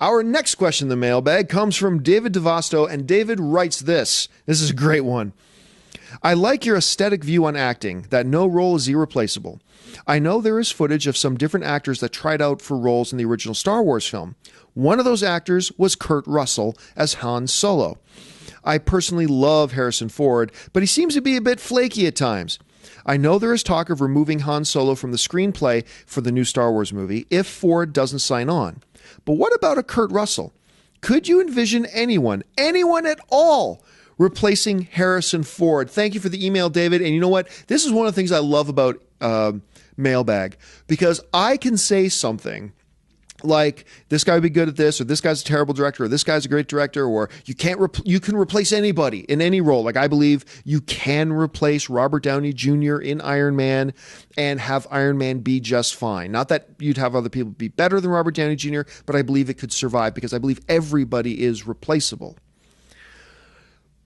Our next question in the mailbag comes from David DeVosto, and David writes this. This is a great one. I like your aesthetic view on acting, that no role is irreplaceable. I know there is footage of some different actors that tried out for roles in the original Star Wars film. One of those actors was Kurt Russell as Han Solo. I personally love Harrison Ford, but he seems to be a bit flaky at times. I know there is talk of removing Han Solo from the screenplay for the new Star Wars movie if Ford doesn't sign on. But what about a Kurt Russell? Could you envision anyone at all, replacing Harrison Ford? Thank you for the email, David. And you know what? This is one of the things I love about Mailbag, because I can say something like, this guy would be good at this, or this guy's a terrible director, or this guy's a great director, or you can replace anybody in any role. Like, I believe you can replace Robert Downey Jr. in Iron Man and have Iron Man be just fine. Not that you'd have other people be better than Robert Downey Jr., but I believe it could survive because I believe everybody is replaceable.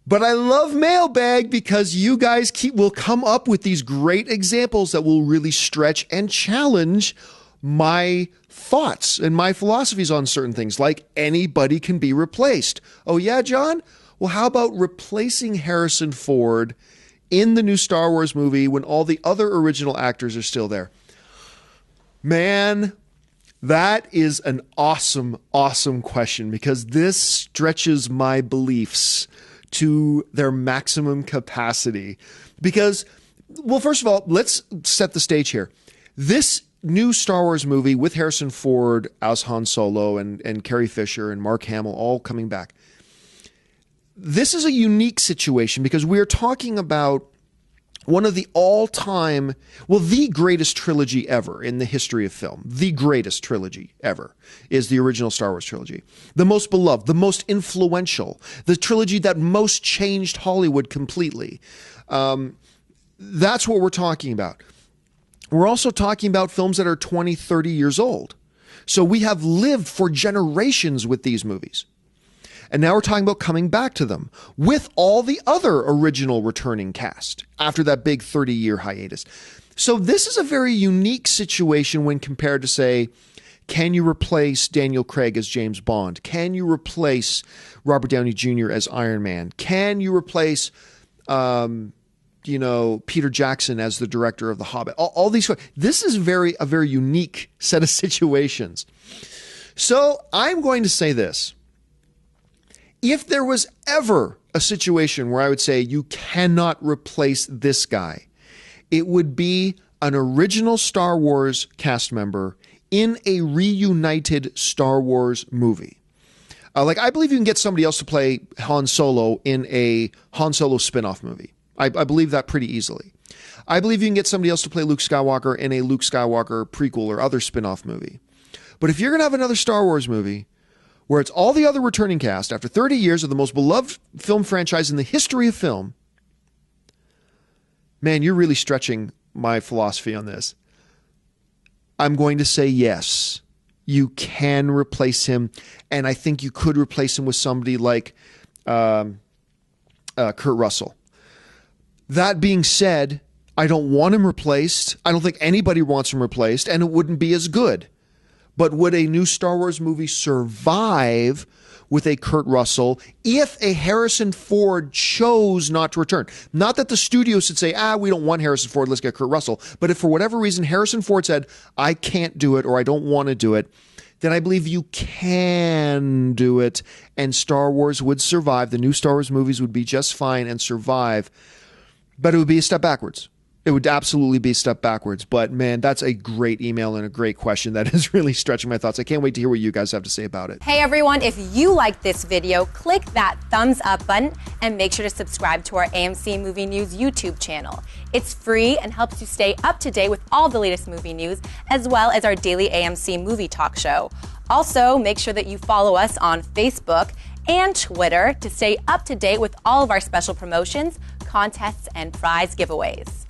But I love Mailbag because you guys will come up with these great examples that will really stretch and challenge my thoughts and my philosophies on certain things, like anybody can be replaced. Oh yeah, John? Well, how about replacing Harrison Ford in the new Star Wars movie when all the other original actors are still there? Man, that is an awesome, awesome question, because this stretches my beliefs to their maximum capacity. Because, well, first of all, let's set the stage here. This new Star Wars movie with Harrison Ford as Han Solo and Carrie Fisher and Mark Hamill all coming back. This is a unique situation because we're talking about one of the all-time, well, the greatest trilogy ever in the history of film. The greatest trilogy ever is the original Star Wars trilogy. The most beloved, the most influential, the trilogy that most changed Hollywood completely. That's what we're talking about. We're also talking about films that are 20, 30 years old. So we have lived for generations with these movies. And now we're talking about coming back to them with all the other original returning cast after that big 30-year hiatus. So this is a very unique situation when compared to, say, can you replace Daniel Craig as James Bond? Can you replace Robert Downey Jr. as Iron Man? Can you replace Peter Jackson as the director of The Hobbit? All these. This is a very unique set of situations. So I'm going to say this. If there was ever a situation where I would say you cannot replace this guy, it would be an original Star Wars cast member in a reunited Star Wars movie. I believe you can get somebody else to play Han Solo in a Han Solo spin-off movie. I believe that pretty easily. I believe you can get somebody else to play Luke Skywalker in a Luke Skywalker prequel or other spin-off movie. But if you're going to have another Star Wars movie where it's all the other returning cast after 30 years of the most beloved film franchise in the history of film, man, you're really stretching my philosophy on this. I'm going to say yes, you can replace him. And I think you could replace him with somebody like Kurt Russell. That being said, I don't want him replaced. I don't think anybody wants him replaced, and it wouldn't be as good. But would a new Star Wars movie survive with a Kurt Russell if a Harrison Ford chose not to return? Not that the studio should say, we don't want Harrison Ford, let's get Kurt Russell. But if for whatever reason Harrison Ford said, I can't do it or I don't want to do it, then I believe you can do it and Star Wars would survive. The new Star Wars movies would be just fine and survive. But it would be a step backwards. It would absolutely be a step backwards. But man, that's a great email and a great question that is really stretching my thoughts. I can't wait to hear what you guys have to say about it. Hey everyone, if you liked this video, click that thumbs up button and make sure to subscribe to our AMC Movie News YouTube channel. It's free and helps you stay up to date with all the latest movie news, as well as our daily AMC movie talk show. Also, make sure that you follow us on Facebook and Twitter to stay up to date with all of our special promotions, contests, and prize giveaways.